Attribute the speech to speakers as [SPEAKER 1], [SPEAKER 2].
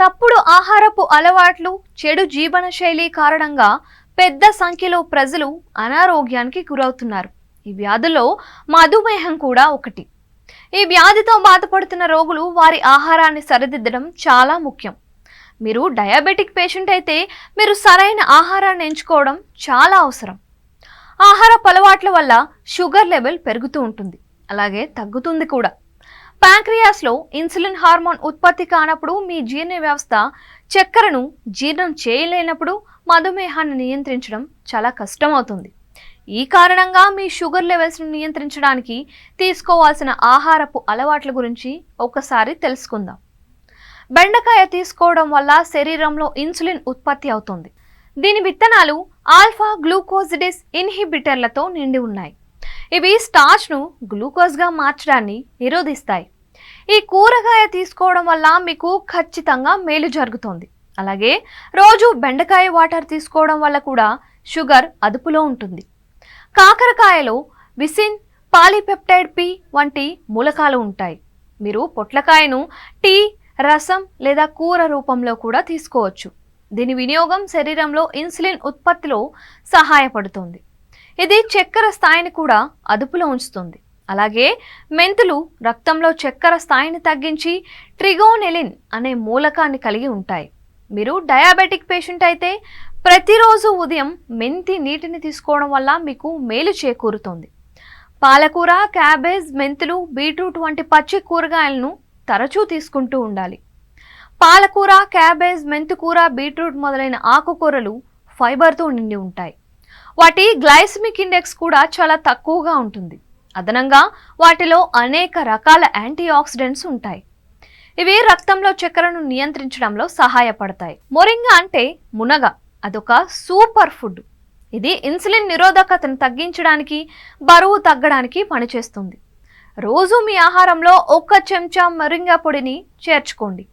[SPEAKER 1] తప్పుడు ఆహారపు అలవాట్లు, చెడు జీవనశైలి కారణంగా పెద్ద సంఖ్యలో ప్రజలు అనారోగ్యానికి గురవుతున్నారు. ఈ వ్యాధుల్లో మధుమేహం కూడా ఒకటి. ఈ వ్యాధితో బాధపడుతున్న రోగులు వారి ఆహారాన్ని సరిదిద్దడం చాలా ముఖ్యం. మీరు డయాబెటిక్ పేషెంట్ అయితే మీరు సరైన ఆహారాన్ని ఎంచుకోవడం చాలా అవసరం. ఆహారపు అలవాట్ల వల్ల షుగర్ లెవెల్ పెరుగుతూ ఉంటుంది, అలాగే తగ్గుతుంది కూడా. ప్యాంక్రియాస్లో ఇన్సులిన్ హార్మోన్ ఉత్పత్తి కానప్పుడు మీ జీర్ణ వ్యవస్థ చక్కెరను జీర్ణం చేయలేనప్పుడు మధుమేహాన్ని నియంత్రించడం చాలా కష్టమవుతుంది. ఈ కారణంగా మీ షుగర్ లెవెల్స్ను నియంత్రించడానికి తీసుకోవాల్సిన ఆహారపు అలవాట్ల గురించి ఒకసారి తెలుసుకుందాం. బెండకాయ తీసుకోవడం వల్ల శరీరంలో ఇన్సులిన్ ఉత్పత్తి అవుతుంది. దీని విత్తనాలు ఆల్ఫా గ్లూకోసిడేస్ ఇన్హిబిటర్లతో నిండి ఉన్నాయి. ఇవి స్టార్చ్ను గ్లూకోజ్గా మార్చడాన్ని నిరోధిస్తాయి. ఈ కూరగాయ తీసుకోవడం వల్ల మీకు ఖచ్చితంగా మేలు జరుగుతుంది. అలాగే రోజు బెండకాయ వాటర్ తీసుకోవడం వల్ల కూడా షుగర్ అదుపులో ఉంటుంది. కాకరకాయలో విసిన్, పాలీపెప్టైడ్ పి వంటి మూలకాలు ఉంటాయి. మీరు పొట్లకాయను టీ, రసం లేదా కూర రూపంలో కూడా తీసుకోవచ్చు. దీని వినియోగం శరీరంలో ఇన్సులిన్ ఉత్పత్తిలో సహాయపడుతుంది. ఇది చక్కెర స్థాయిని కూడా అదుపులో ఉంచుతుంది. అలాగే మెంతులు రక్తంలో చక్కెర స్థాయిని తగ్గించి ట్రిగోనెలిన్ అనే మూలకాన్ని కలిగి ఉంటాయి. మీరు డయాబెటిక్ పేషెంట్ అయితే ప్రతిరోజు ఉదయం మెంతి నీటిని తీసుకోవడం వల్ల మీకు మేలు చేకూరుతుంది. పాలకూర, క్యాబేజ్, మెంతులు, బీట్రూట్ వంటి పచ్చి కూరగాయలను తరచూ తీసుకుంటూ ఉండాలి. పాలకూర, క్యాబేజ్, మెంతికూర, బీట్రూట్ మొదలైన ఆకుకూరలు ఫైబర్తో నిండి ఉంటాయి. వాటి గ్లైసెమిక్ ఇండెక్స్ కూడా చాలా తక్కువగా ఉంటుంది. అదనంగా వాటిలో అనేక రకాల యాంటీ ఆక్సిడెంట్స్ ఉంటాయి. ఇవి రక్తంలో చక్కెరను నియంత్రించడంలో సహాయపడతాయి. మొరింగా అంటే మునగ, అదొక సూపర్ ఫుడ్. ఇది ఇన్సులిన్ నిరోధకతను తగ్గించడానికి, బరువు తగ్గడానికి పనిచేస్తుంది. రోజు మీ ఆహారంలో 1 చెంచా మొరింగా పొడిని చేర్చుకోండి.